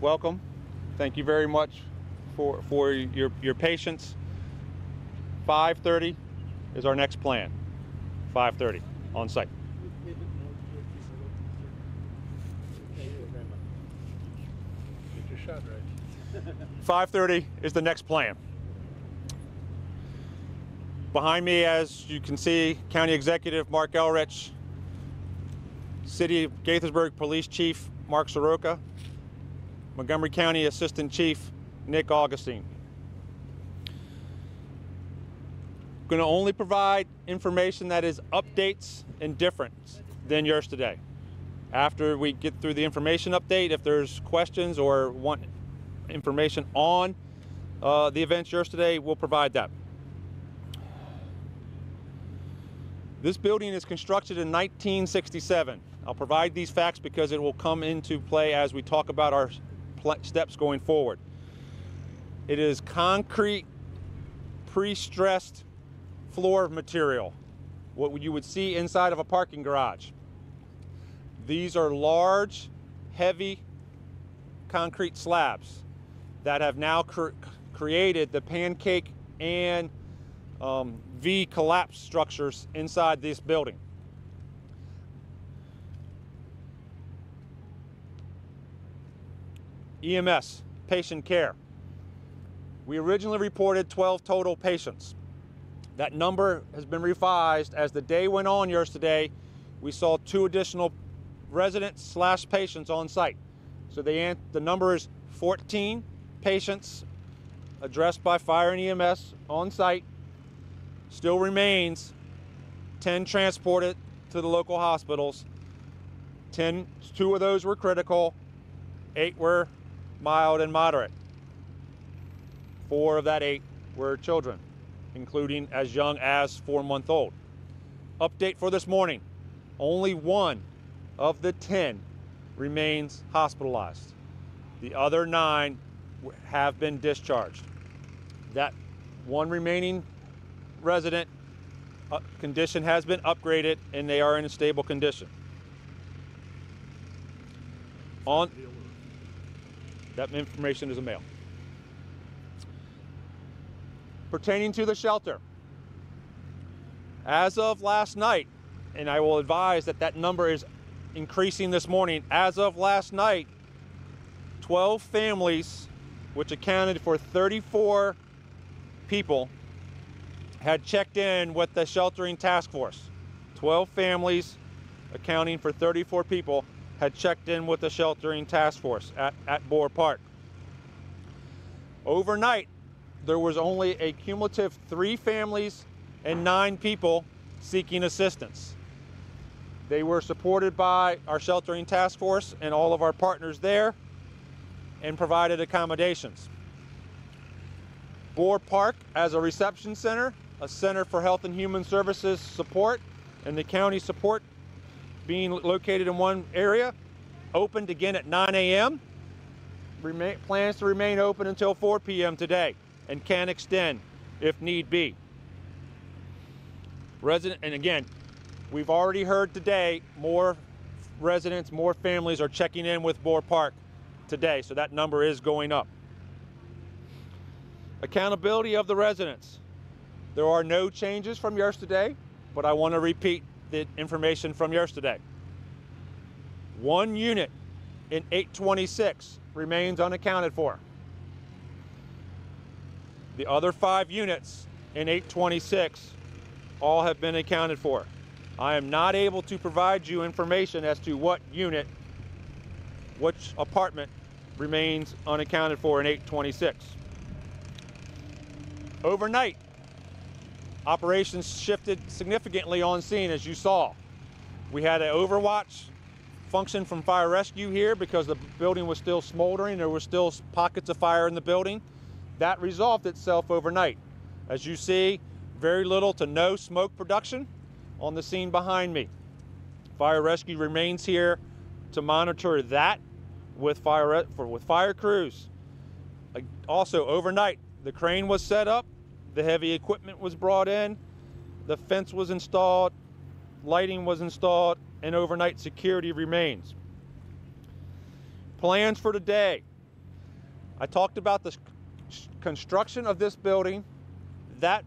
welcome. Thank you very much for your patience. 5:30 is our next plan. 5:30 on site. Get your shot right. 5:30 is the next plan. Behind me, as you can see, County Executive Mark Elrich, City of Gaithersburg Police Chief Mark Soroka, Montgomery County Assistant Chief Nick Augustine. Going to only provide information that is updates and different than yours today. After we get through the information update, if there's questions or want information on the events yours today, we'll provide that. This building is constructed in 1967. I'll provide these facts because it will come into play as we talk about our steps going forward. It is concrete, pre-stressed floor material, what you would see inside of a parking garage. These are large, heavy concrete slabs that have now created the pancake and V collapse structures inside this building. EMS, patient care. We originally reported 12 total patients. That number has been revised as the day went on yesterday. We saw 2 additional residents / patients on site. So the number is 14 patients addressed by fire and EMS on site. Still remains 10 transported to the local hospitals. 2 of those were critical, 8 were mild and moderate. 4 of that 8 were children, including as young as 4-month-old. Update for this morning, only 1 of the 10 remains hospitalized. The other 9 have been discharged. That 1 remaining resident condition has been upgraded and they are in a stable condition. That information is a mail. Pertaining to the shelter, as of last night, and I will advise that that number is increasing this morning, as of last night, 12 families, which accounted for 34 people, had checked in with the sheltering task force. 12 families, accounting for 34 people, had checked in with the sheltering task force at Boer Park. Overnight, there was only a cumulative 3 families and 9 people seeking assistance. They were supported by our sheltering task force and all of our partners there and provided accommodations. Boer Park as a reception center, a center for health and human services support, and the county support being located in one area, opened again at 9 a.m. Plans to remain open until 4 p.m. today and can extend if need be. And again, we've already heard today more residents, more families are checking in with Boer Park today, so that number is going up. Accountability of the residents. There are no changes from yesterday, but I want to repeat the information from yesterday. 1 unit in 826 remains unaccounted for. The other 5 units in 826 all have been accounted for. I am not able to provide you information as to what unit, which apartment remains unaccounted for in 826. Overnight, operations shifted significantly on scene, as you saw. We had an overwatch function from fire rescue here because the building was still smoldering. There were still pockets of fire in the building. That resolved itself overnight. As you see, very little to no smoke production on the scene behind me. Fire rescue remains here to monitor that with fire crews. Also overnight, the crane was set up, the heavy equipment was brought in, the fence was installed, lighting was installed, and overnight security remains. Plans for today. I talked about the construction of this building. That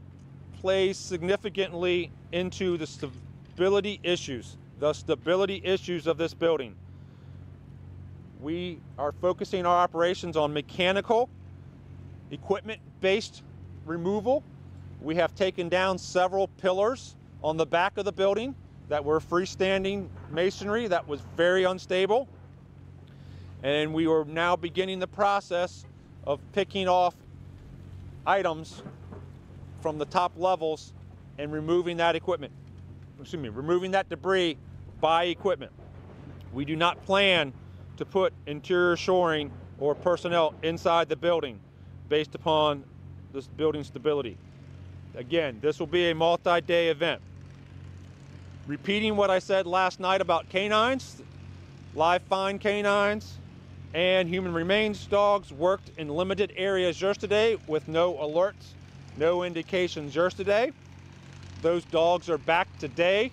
plays significantly into the stability issues of this building. We are focusing our operations on mechanical equipment-based removal. We have taken down several pillars on the back of the building that were freestanding masonry that was very unstable. And we are now beginning the process of picking off items from the top levels and removing that removing that debris by equipment. We do not plan to put interior shoring or personnel inside the building based upon this building stability. Again, this will be a multi-day event. Repeating what I said last night about canines, live fine canines and human remains dogs worked in limited areas yesterday with no alerts, no indications yesterday. Those dogs are back today.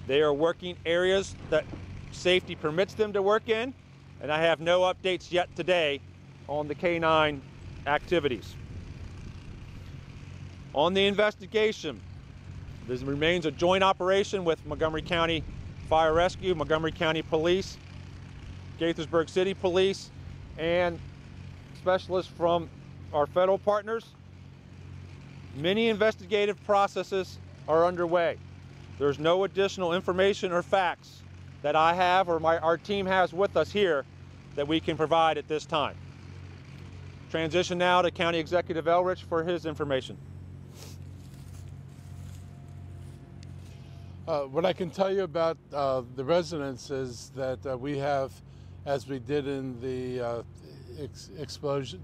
They are working areas that safety permits them to work in, and I have no updates yet today on the canine activities. On the investigation, this remains a joint operation with Montgomery County Fire Rescue, Montgomery County Police, Gaithersburg City Police, and specialists from our federal partners. Many investigative processes are underway. There's no additional information or facts that I have or our team has with us here that we can provide at this time. Transition now to County Executive Elrich for his information. What I can tell you about the residents is that we have, as we did in the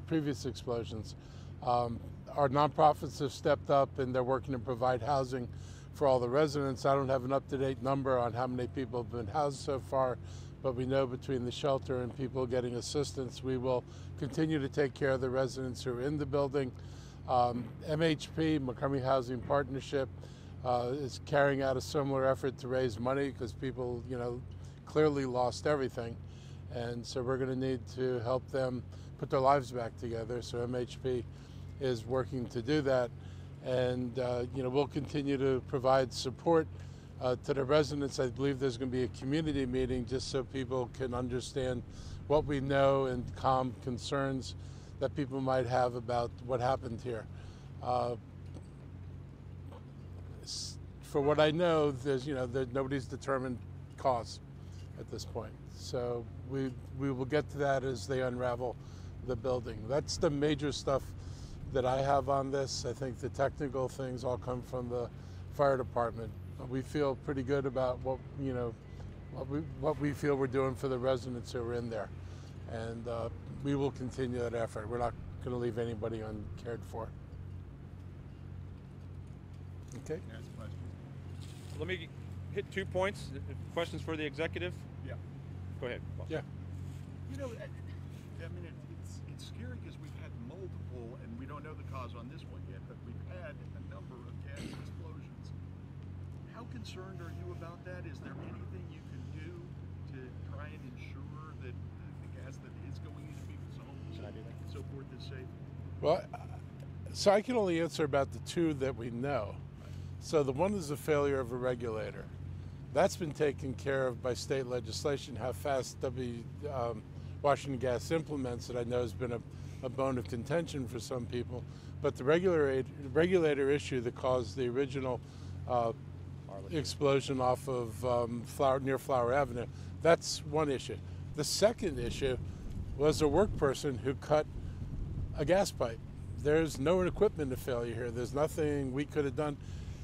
previous explosions, our nonprofits have stepped up and they're working to provide housing for all the residents. I don't have an up-to-date number on how many people have been housed so far, but we know between the shelter and people getting assistance, we will continue to take care of the residents who are in the building. MHP, Montgomery Housing Partnership, is carrying out a similar effort to raise money because people, clearly lost everything. And so we're going to need to help them put their lives back together. So MHP is working to do that. And, we'll continue to provide support to the residents. I believe there's going to be a community meeting just so people can understand what we know and calm concerns that people might have about what happened here. For what I know, nobody's determined cause at this point. So we will get to that as they unravel the building. That's the major stuff that I have on this. I think the technical things all come from the fire department. We feel pretty good about what we feel we're doing for the residents who are in there. And we will continue that effort. We're not going to leave anybody uncared for. Okay. Let me hit 2 points. Questions for the executive? Yeah. Go ahead. Boss. Yeah. It's scary because we've had multiple, and we don't know the cause on this one yet, but we've had a number of gas explosions. How concerned are you about that? Is there anything you can do to try and ensure that the gas that is going into people's homes and so forth is safe? Well, so I can only answer about the two that we know. So the one is a failure of a regulator. That's been taken care of by state legislation. How fast Washington Gas implements it, I know, has been a bone of contention for some people. But the regulator issue that caused the original explosion off of near Flower Avenue, that's one issue. The second issue was a work person who cut a gas pipe. There's no equipment to failure here. There's nothing we could have done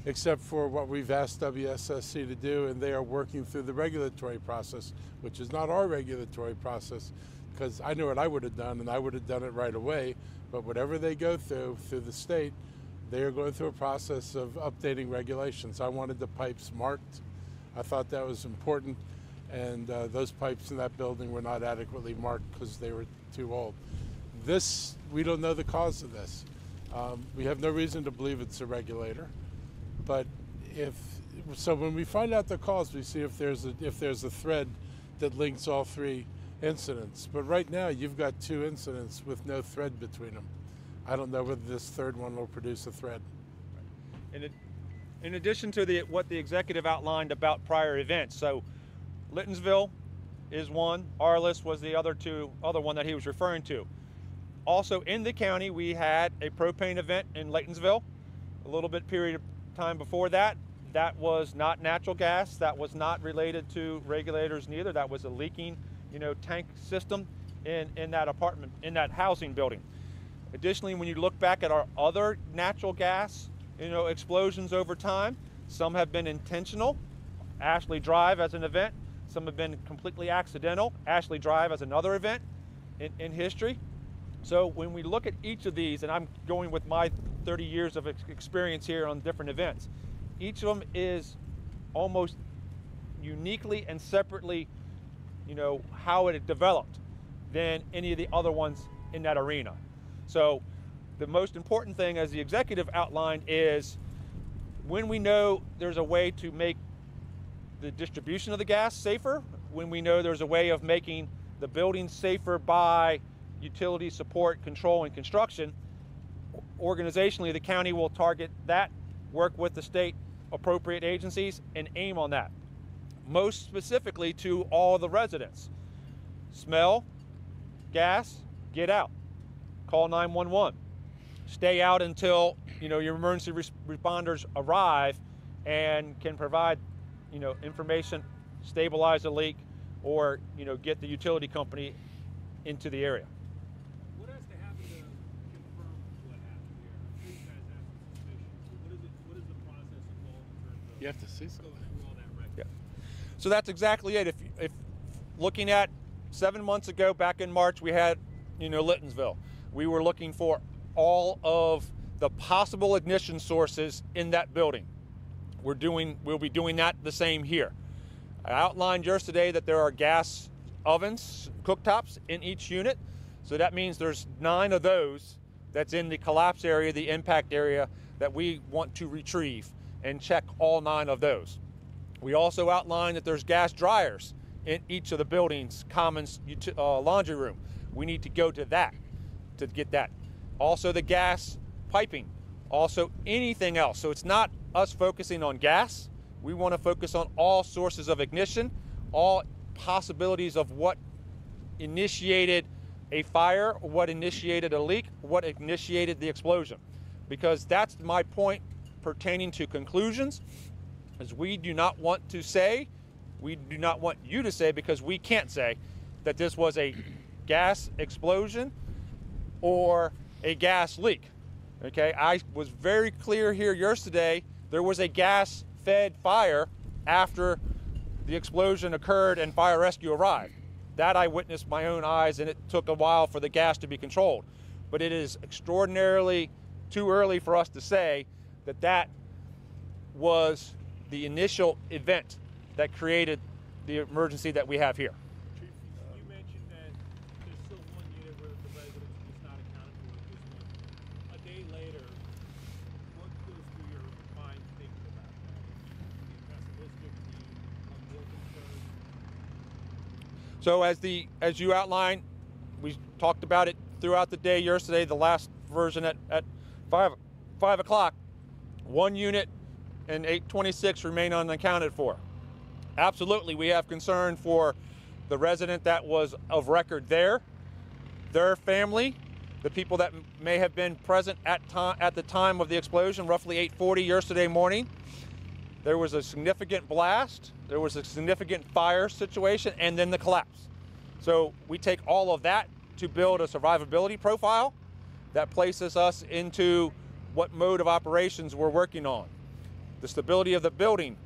except for what we've asked WSSC to do, and they are working through the regulatory process, which is not our regulatory process, because I know what I would have done, and I would have done it right away. But whatever they go through the state, they are going through a process of updating regulations. I wanted the pipes marked. I thought that was important, and those pipes in that building were not adequately marked because they were too old. This, we don't know the cause of this. We have no reason to believe it's a regulator. But when we find out the cause, we see if there's a thread that links all three incidents. But right now, you've got 2 incidents with no thread between them. I don't know whether this third one will produce a thread. In addition to what the executive outlined about prior events, so Littonsville is one, Arliss was the other one that he was referring to. Also in the county, we had a propane event in Laytonsville, a little bit period of time before that. That was not natural gas, that was not related to regulators neither, that was a leaking, tank system in that apartment, in that housing building. Additionally, when you look back at our other natural gas explosions over time, some have been intentional. Ashley Drive as an event, some have been completely accidental. Ashley Drive as another event in history. So when we look at each of these, and I'm going with my 30 years of experience here on different events, each of them is almost uniquely and separately, how it developed than any of the other ones in that arena. So the most important thing, as the executive outlined, is when we know there's a way to make the distribution of the gas safer, when we know there's a way of making the building safer by utility support, control, and construction, organizationally the county will target that, work with the state appropriate agencies, and aim on that. Most specifically to all the residents. Smell gas, get out. Call 911. Stay out until your emergency responders arrive and can provide information, stabilize the leak, or get the utility company into the area. What has to happen to confirm what happened here? You guys have some suspicions. What is the process involved in terms of You have to see something. going through all that record? Yeah. So that's exactly it. If looking at 7 months ago, back in March, we had Littonsville. We were looking for all of the possible ignition sources in that building. We'll be doing that the same here. I outlined yesterday that there are gas ovens, cooktops in each unit. So that means there's 9 of those that's in the collapse area, the impact area, that we want to retrieve and check all 9 of those. We also outlined that there's gas dryers in each of the buildings, common laundry room. We need to go to that to get that. Also the gas piping, also anything else. So it's not us focusing on gas. We want to focus on all sources of ignition, all possibilities of what initiated a fire, what initiated a leak, what initiated the explosion. Because that's my point pertaining to conclusions, is we do not want to say, we do not want you to say, because we can't say that this was a gas explosion or a gas leak. Okay, I was very clear here yesterday, there was a gas-fed fire after the explosion occurred and fire rescue arrived. That I witnessed my own eyes, and it took a while for the gas to be controlled. But it is extraordinarily too early for us to say that that was the initial event that created the emergency that we have here. Chief, you mentioned that there's still one unit where the residents was not accounted for at this point. A day later, what goes through your mind thinking about that? Are you pessimistic? Are you more concerned? So as you outlined, we talked about it throughout the day yesterday, the last version at 5 o'clock, 1 unit and 826 remain unaccounted for. Absolutely, we have concern for the resident that was of record there, their family, the people that may have been present at the time of the explosion, roughly 8:40 yesterday morning. There was a significant blast, there was a significant fire situation, and then the collapse. So we take all of that to build a survivability profile that places us into what mode of operations we're working on. The stability of the building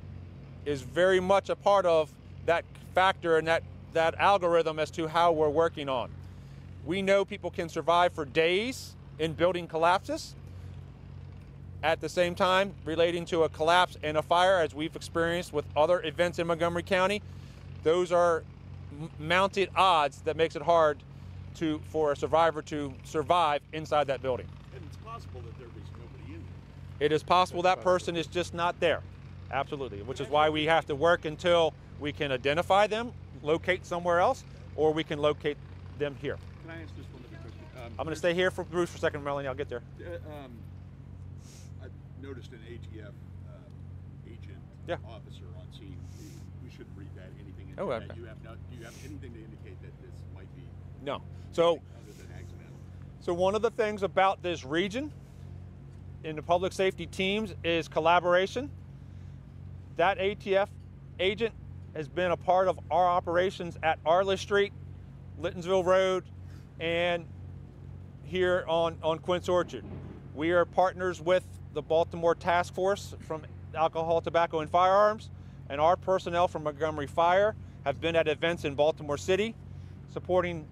is very much a part of that factor and that algorithm as to how we're working on. We know people can survive for days in building collapses. At the same time, relating to a collapse and a fire, as we've experienced with other events in Montgomery County, those are mounted odds that makes it hard for a survivor to survive inside that building. And it's possible that there was nobody in there. It is possible that person is just not there. Absolutely, which is why we have to work until we can identify them, locate somewhere else, or we can locate them here. Can I ask just one other question? I'm going to stay here for Bruce for a second, Melanie. I'll get there. I noticed an ATF agent officer on scene. We shouldn't read that anything into that. Okay. Do you have anything to indicate that this might be No. So, other than accidental? so one of the things about this region in the public safety teams is collaboration. That ATF agent has been a part of our operations at Arliss Street, Littonsville Road, and here on Quince Orchard. We are partners with the Baltimore Task Force from Alcohol, Tobacco, and Firearms, and our personnel from Montgomery Fire have been at events in Baltimore City, supporting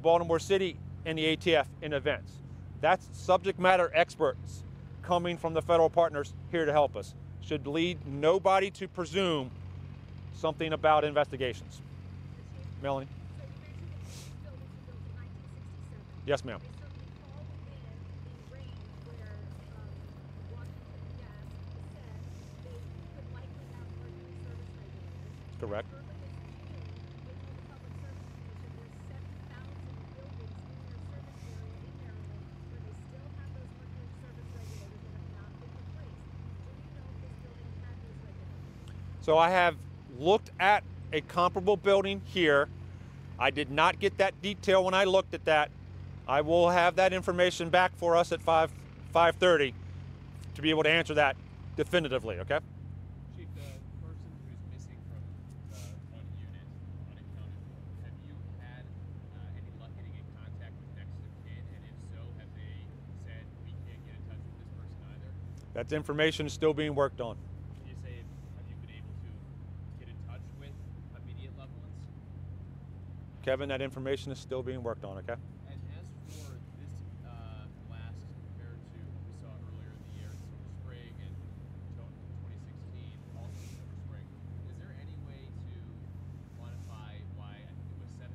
Baltimore City and the ATF in events. That's subject matter experts coming from the federal partners here to help us. Should lead nobody to presume something about investigations. Melanie? So you mentioned that this building was built in 1967. Yes, ma'am. They certainly fall within the range where Washington Gas said they could likely have mercury service regulators. Correct. As early as June, they told the Public Service Commission there's 7,000 buildings in their service area in Maryland where they still have those mercury service regulators that have not been replaced. Do you know if this building had those regulators? So I have looked at a comparable building here. I did not get that detail when I looked at that. I will have that information back for us at 5:30 to be able to answer that definitively, okay? Chief, the person who's missing from the one unit, unaccounted for, have you had any luck getting in contact with next of kin? And if so, have they said we can't get in touch with this person either? That information is still being worked on. Can you say, have you been able to get in touch with immediate loved ones? Kevin, that information is still being worked on, okay? And as for this blast compared to what we saw earlier in the year, Silver Spring and 2016, also Silver Spring, is there any way to quantify why I think it was 7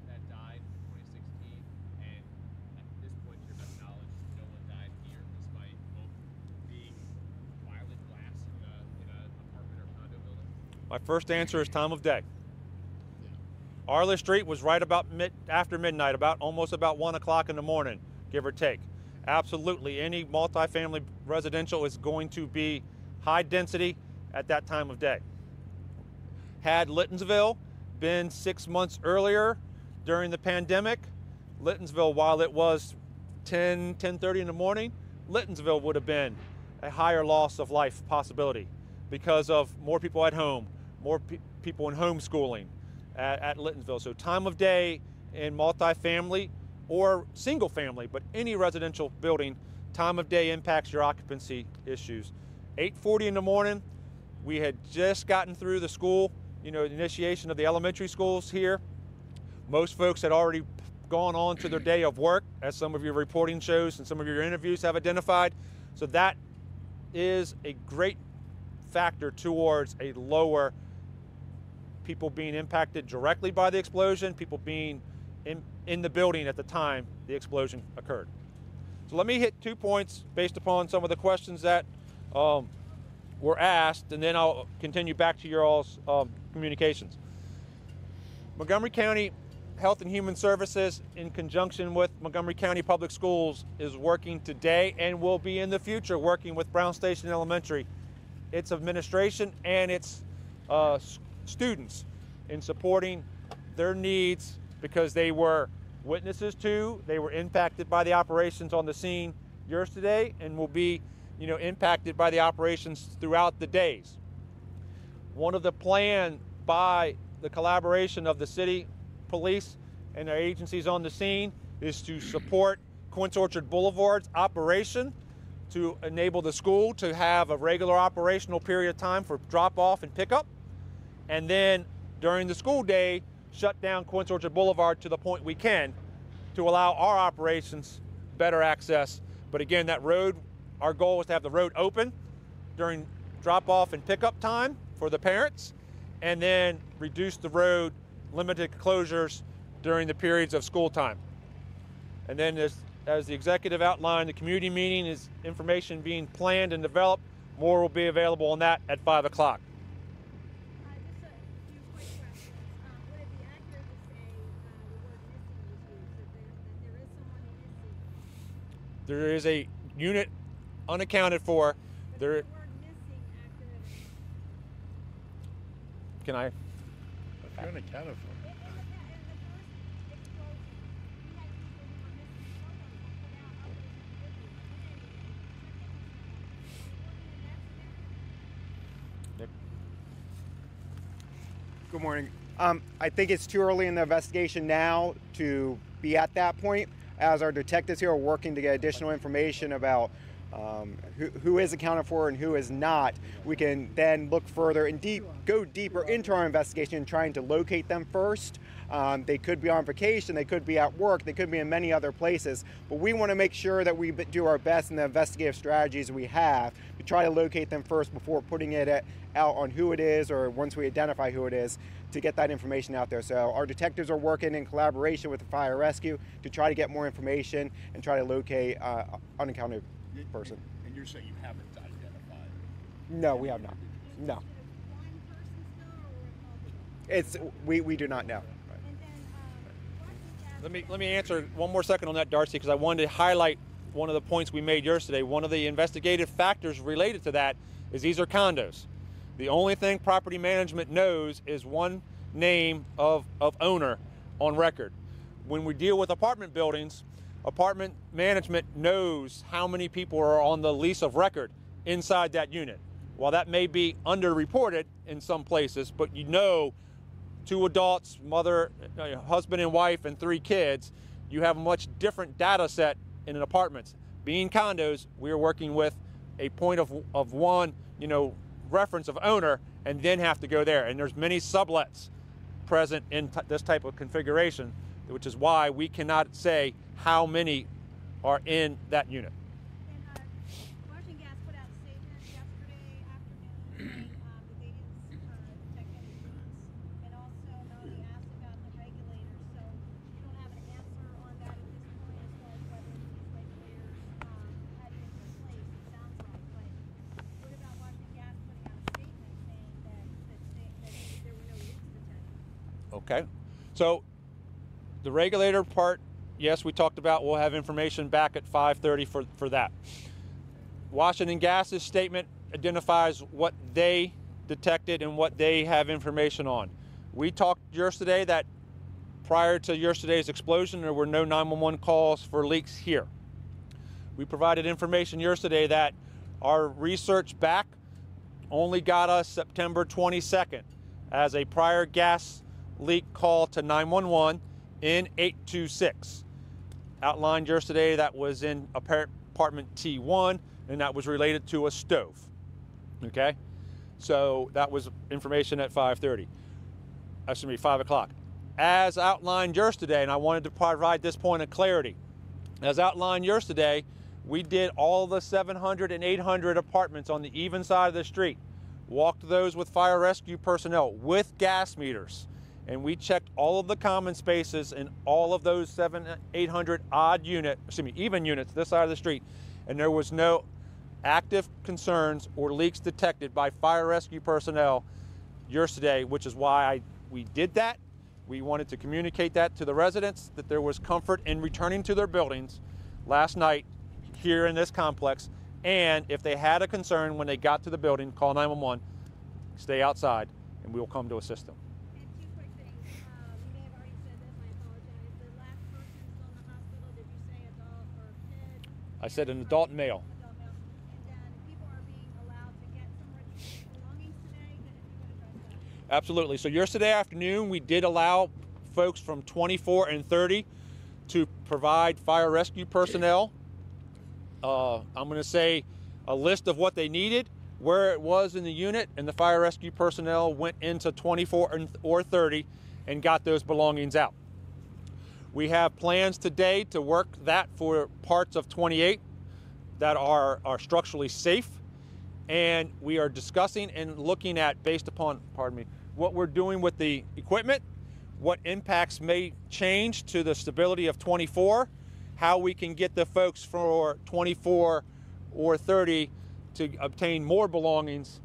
that died in 2016, and at this point, to your best knowledge, no one died here despite both being violent blasts in an apartment or condo building? My first answer is time of day. Arliss Street was right about after midnight, almost about 1 o'clock in the morning, give or take. Absolutely, any multifamily residential is going to be high density at that time of day. Had Littonsville been 6 months earlier during the pandemic, Littonsville, while it was 10:30 in the morning, Littonsville would have been a higher loss of life possibility because of more people at home, more people in homeschooling at Littonsville. So time of day in multifamily or single family, but any residential building, time of day impacts your occupancy issues. 8:40 in the morning, we had just gotten through the school, initiation of the elementary schools here. Most folks had already gone on to their day of work, as some of your reporting shows and some of your interviews have identified. So that is a great factor towards a lower people being impacted directly by the explosion, people being in the building at the time the explosion occurred. So let me hit 2 points based upon some of the questions that were asked, and then I'll continue back to your all's communications. Montgomery County Health and Human Services, in conjunction with Montgomery County Public Schools, is working today and will be in the future working with Brown Station Elementary, its administration and its students in supporting their needs, because they were witnesses to, they were impacted by the operations on the scene yesterday and will be impacted by the operations throughout the days. One of the plan by the collaboration of the city police and their agencies on the scene is to support Quince Orchard Boulevard's operation to enable the school to have a regular operational period of time for drop off and pickup, and then during the school day shut down Quince Orchard Boulevard to the point we can to allow our operations better access. But again, that road, our goal is to have the road open during drop off and pickup time for the parents, and then reduce the road, limited closures during the periods of school time. And then as the executive outlined, the community meeting is information being planned and developed. More will be available on that at 5 o'clock. Just a few quick questions. Would it be accurate to say There is a unit unaccounted for. But There. the word missing active. Can I? If you're unaccounted for. In the first explosion, we had people who were missing photos that put out others in the building. Nick? Good morning. I think it's too early in the investigation now to be at that point, as our detectives here are working to get additional information about who is accounted for and who is not. We can then look further and go deeper into our investigation, trying to locate them first. They could be on vacation, they could be at work, they could be in many other places, but we want to make sure that we do our best in the investigative strategies we have to try to locate them first before putting it out on who it is, or once we identify who it is, to get that information out there. So our detectives are working in collaboration with the fire rescue to try to get more information and try to locate unaccounted person. And you're saying you haven't identified? No, we have not. No. One person still, or multiple? We do not know. And then, Let me answer one more second on that, Darcy, because I wanted to highlight one of the points we made yesterday. One of the investigative factors related to that is these are condos. The only thing property management knows is one name of owner on record. When we deal with apartment buildings, apartment management knows how many people are on the lease of record inside that unit. While that may be underreported in some places, but you know, 2 adults, mother, husband and wife, and 3 kids, you have a much different data set in an apartment. Being condos, we are working with a point of one, reference of owner, and then have to go there. And there's many sublets present in this type of configuration, which is why we cannot say how many are in that unit. And Washington Gas put out a statement yesterday afternoon saying that they didn't detect any leaks. And also, Melanie asked about the regulators. So you don't have an answer on that at this point as far as whether these regulators had been replaced, it sounds like. But what about Washington Gas putting out a statement saying that there were no leaks detected? Okay, so the regulator part, yes, we talked about. We'll have information back at 5:30 for that. Washington Gas's statement identifies what they detected and what they have information on. We talked yesterday that prior to yesterday's explosion, there were no 911 calls for leaks here. We provided information yesterday that our research back only got us September 22nd as a prior gas leak call to 911 in 826. Outlined yesterday that was in apartment T1, and that was related to a stove. Okay, so that was information at 5:30. Excuse me, 5 o'clock. As outlined yesterday, and I wanted to provide this point of clarity. As outlined yesterday, we did all the 700 and 800 apartments on the even side of the street. Walked those with fire rescue personnel with gas meters. And we checked all of the common spaces in all of those 800 even units this side of the street, and there was no active concerns or leaks detected by fire rescue personnel yesterday, which is why we did that. We wanted to communicate that to the residents, that there was comfort in returning to their buildings last night here in this complex, and if they had a concern when they got to the building, call 911, stay outside, and we will come to assist them. And 2 quick things. You may have already said this, I apologize. The last person still in the hospital, did you say adult or kid? I said an adult male. Adult male. And then people are being allowed to get some belongings today. If you could address that. Absolutely. So yesterday afternoon, we did allow folks from 24 and 30 to provide fire rescue personnel. I'm going to say a list of what they needed, where it was in the unit, and the fire rescue personnel went into 24 or 30 and got those belongings out. We have plans today to work that for parts of 28 that are structurally safe, and we are discussing and looking at, based upon, what we're doing with the equipment, what impacts may change to the stability of 24, how we can get the folks for 24 or 30 to obtain more belongings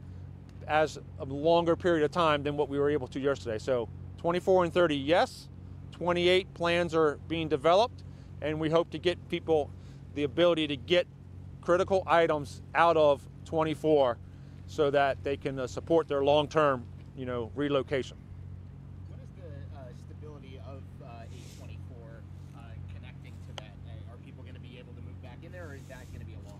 as a longer period of time than what we were able to yesterday. So 24 and 30, yes. 28 plans are being developed, and we hope to get people the ability to get critical items out of 24 so that they can support their long-term, relocation. What is the stability of 824 connecting to that? Are people going to be able to move back in there, or is that going to be a loss?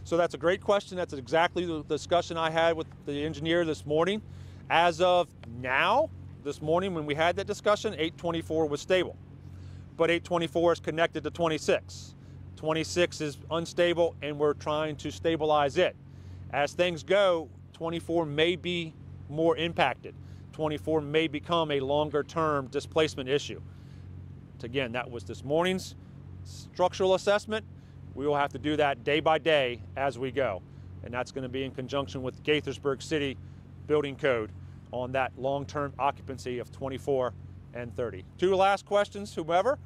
So that's a great question. That's exactly the discussion I had with the engineer this morning. As of now, this morning when we had that discussion, 824 was stable. But 824 is connected to 26. 26 is unstable, and we're trying to stabilize it. As things go, 24 may be more impacted. 24 may become a longer-term displacement issue. Again, that was this morning's structural assessment. We will have to do that day by day as we go. And that's going to be in conjunction with Gaithersburg City Building Code on that long-term occupancy of 24 and 30. Two last questions, whomever.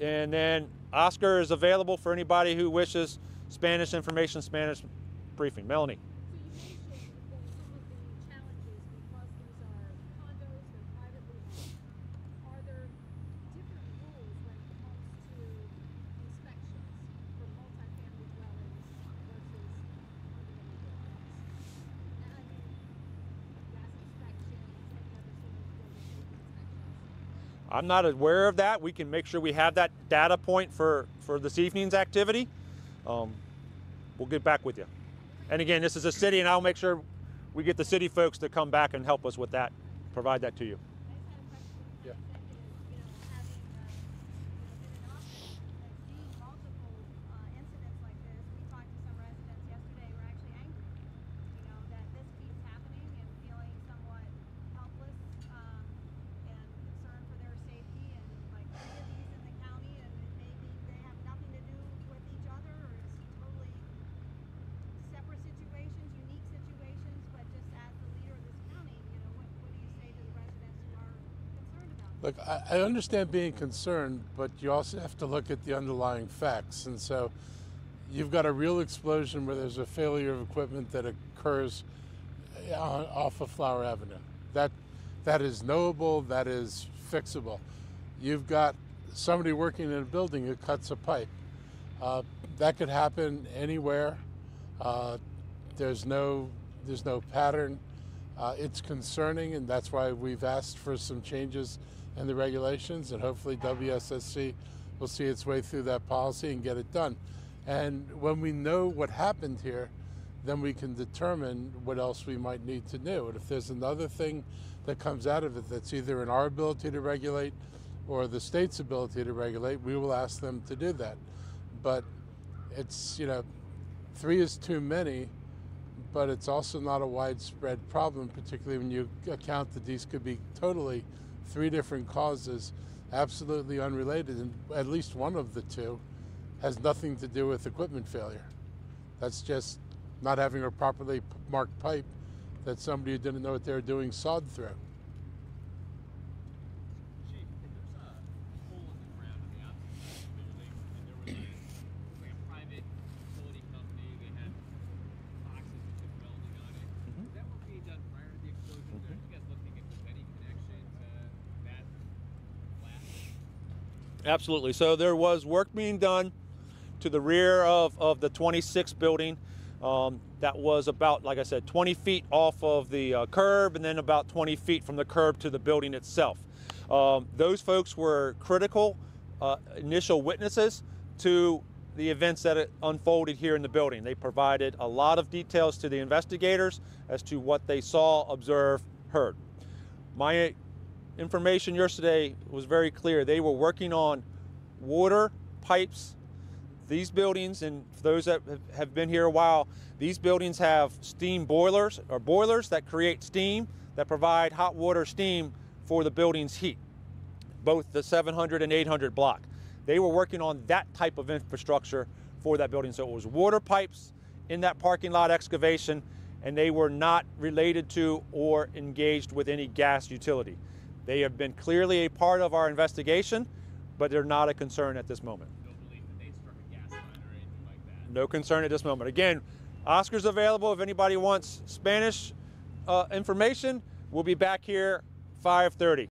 And then Oscar is available for anybody who wishes Spanish information, Spanish briefing. Melanie. So you mentioned that some of the challenges, because these are condos, they're privately owned, are there different rules when it comes to inspections for multifamily dwellings versus condominium dwellings? And I mean, gas inspections, any other sort of building safety inspections. I'm not aware of that. We can make sure we have that data point for this evening's activity. We'll get back with you. And again, this is a city, and I'll make sure we get the city folks to come back and help us with that, provide that to you. I just had a question for the executive, having been in office and seeing multiple incidents like this. We talked to some residents yesterday who were actually angry, that this keeps happening and feeling somewhat helpless and concerned for their safety. And like 3 of these in the county, and maybe they have nothing to do with each other, or it's totally separate situations, unique situations. But just as the leader of this county, what do you say to the residents who are concerned about this? Look, I understand being concerned, but you also have to look at the underlying facts. And so you've got a real explosion where there's a failure of equipment that occurs off of Flower Avenue. That is knowable, that is fixable. You've got somebody working in a building who cuts a pipe. That could happen anywhere. There's no pattern. It's concerning, and that's why we've asked for some changes in the regulations, and hopefully WSSC will see its way through that policy and get it done. And when we know what happened here, then we can determine what else we might need to do. And if there's another thing that comes out of it that's either in our ability to regulate or the state's ability to regulate, we will ask them to do that. But it's, 3 is too many, but it's also not a widespread problem, particularly when you account that these could be totally 3 different causes, absolutely unrelated, and at least one of the 2 has nothing to do with equipment failure. That's just not having a properly marked pipe that somebody who didn't know what they were doing sawed through. Chief, if there's a hole in the ground on the opposite side of the building, and there was like a private utility company, they had boxes that took welding on it. Is that work being done prior to the explosion? Are you guys looking if there's any connection to that blast? Absolutely. So there was work being done to the rear of the 26 building. That was about, like I said, 20 feet off of the curb, and then about 20 feet from the curb to the building itself. Those folks were critical initial witnesses to the events that unfolded here in the building. They provided a lot of details to the investigators as to what they saw, observed, heard. My information yesterday was very clear. They were working on water pipes. These buildings, and for those that have been here a while, these buildings have steam boilers, or boilers that create steam, that provide hot water steam for the building's heat, both the 700 and 800 block. They were working on that type of infrastructure for that building. So it was water pipes in that parking lot excavation, and they were not related to or engaged with any gas utility. They have been clearly a part of our investigation, but they're not a concern at this moment. No concern at this moment. Again, Oscar's available if anybody wants Spanish information. We'll be back here 5:30.